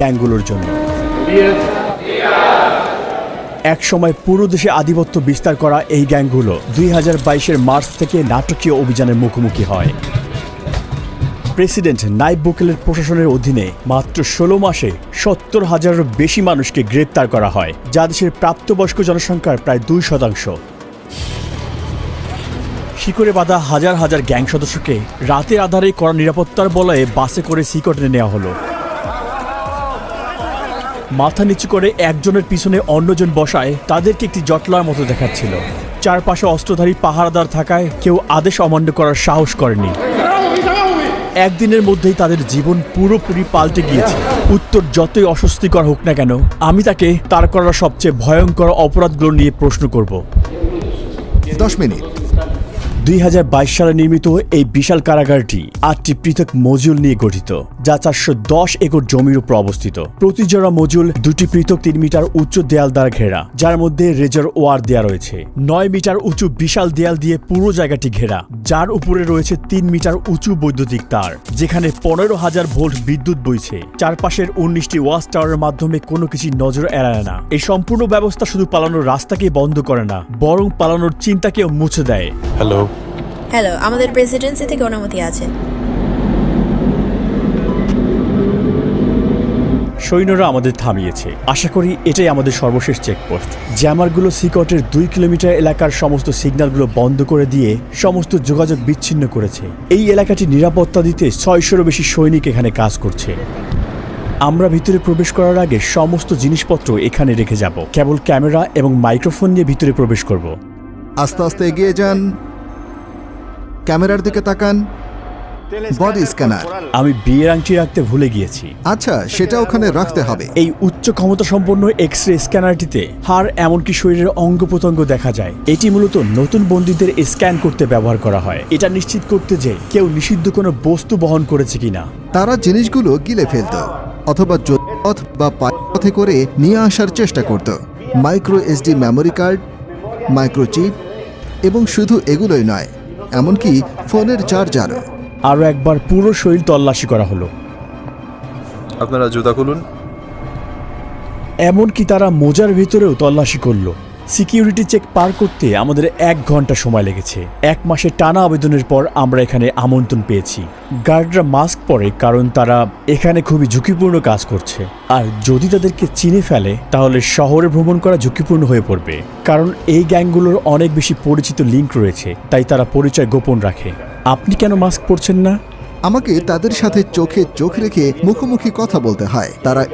গ্যাংগুলোর জন্য। এক সময় পুরো দেশে আধিপত্য বিস্তার করা এই গ্যাংগুলো 2022-এর মার্চ থেকে নাটকীয় অভিযানের মুখোমুখি হয়। প্রেসিডেন্ট নাইব বুকেলের প্রশাসনের অধীনে মাত্র 16 মাসে 70,000-এরও বেশি মানুষকে গ্রেপ্তার করা হয়, যা দেশের প্রাপ্তবয়স্ক জনসংখ্যার প্রায় 2%। শিকড়ে বাঁধা হাজার হাজার গ্যাং সদস্যকে রাতের আধারে কড়া নিরাপত্তার বলয়ে বাসে করে সিকটে নেওয়া হলো। মাথা নিচু করে একজনের পিছনে অন্যজন বসায় তাদেরকে একটি জটলার মতো দেখাচ্ছিল। চারপাশে অস্ত্রধারী পাহারাদার থাকায় কেউ আদেশ অমান্য করার সাহস করেনি। একদিনের মধ্যেই তাদের জীবন পুরোপুরি পাল্টে গিয়েছে। উত্তর যতই অস্বস্তিকর হোক না কেন, আমি তাকে তার করা সবচেয়ে ভয়ঙ্কর অপরাধগুলো নিয়ে প্রশ্ন করব। 10 মিনিট। 2022 সালে নির্মিত এই বিশাল কারাগারটি 8টি পৃথক মজুল নিয়ে গঠিত, যা 410 একর জমির উপর অবস্থিত। প্রতি জোড়া মজুল 2টি পৃথক 3 মিটার উচ্চ দেয়াল দ্বারা ঘেরা, যার মধ্যে রেজার ওয়ার দেয়া রয়েছে। 9 মিটার উঁচু বিশাল দেয়াল দিয়ে পুরো জায়গাটি ঘেরা, যার উপরে রয়েছে 3 মিটার উঁচু বৈদ্যুতিক তার, যেখানে 15,000 ভোল্ট বিদ্যুৎ বইছে। চারপাশের 19টি ওয়াচ টাওয়ারের মাধ্যমে কোনো কিছু নজর এড়ায় না। এই সম্পূর্ণ ব্যবস্থা শুধু পালানোর রাস্তাকে বন্ধ করে না, বরং পালানোর চিন্তাকেও মুছে দেয়। হ্যালো, আমাদের প্রেসিডেন্সি থেকে অনুমতি আছে। সৈন্যরা আমাদের থামিয়েছে। আশা করি এটাই আমাদের সর্বশেষ চেকপোস্ট। জ্যামারগুলো সিকটের 2 কিলোমিটার এলাকার সমস্ত সিগন্যালগুলো বন্ধ করে দিয়ে সমস্ত যোগাযোগ বিচ্ছিন্ন করেছে। এই এলাকাটি নিরাপত্তা দিতে 600-এরও বেশি সৈনিক এখানে কাজ করছে। আমরা ভিতরে প্রবেশ করার আগে সমস্ত জিনিসপত্র এখানে রেখে যাব। কেবল ক্যামেরা এবং মাইক্রোফোন নিয়ে ভিতরে প্রবেশ করব। আস্তে আস্তে এগিয়ে যান, ক্যামেরার দিকে তাকান। Body scanner. আমি বিয়ের আংটি রাখতে ভুলে গিয়েছি। আচ্ছা, সেটা ওখানে রাখতে হবে। এই উচ্চ ক্ষমতা সম্পন্ন এক্স-রে স্ক্যানারটিতে হাড় এমনকি শরীরের অঙ্গ প্রত্যঙ্গ দেখা যায়। এটি মূলত নতুন বন্দীদের স্ক্যান করতে ব্যবহার করা হয়, এটা নিশ্চিত করতে যে কেউ নিষিদ্ধ কোনো বস্তু বহন করেছে কিনা। তারা জিনিসগুলো গিলে ফেলত অথবা পথ বা পথে করে নিয়ে আসার চেষ্টা করত। Micro SD memory card, microchip, এবং শুধু এগুলোই নয়, এমনকি ফোনের চার্জারও। আরও একবার পুরো শরীর তল্লাশি করা হলো। আপনারা জুতা খুলুন। এমনকি তারা মোজার ভিতরেও তল্লাশি করলো। সিকিউরিটি চেক পার করতে আমাদের 1 ঘন্টা সময় লেগেছে। 1 মাসের টানা আবেদনের পর আমরা এখানে আমন্ত্রণ পেয়েছি। গার্ডরা মাস্ক পরে, কারণ তারা এখানে খুবই ঝুঁকিপূর্ণ কাজ করছে। আর যদি তাদেরকে চিনে ফেলে তাহলে শহরে ভ্রমণ করা ঝুঁকিপূর্ণ হয়ে পড়বে, কারণ এই গ্যাংগুলোর অনেক বেশি পরিচিত লিঙ্ক রয়েছে, তাই তারা পরিচয় গোপন রাখে। আপনি কেন মাস্ক পরছেন না? আমাকে তাদের সাথে চোখে চোখ রেখে মুখোমুখি কথা বলতে হয়। তারা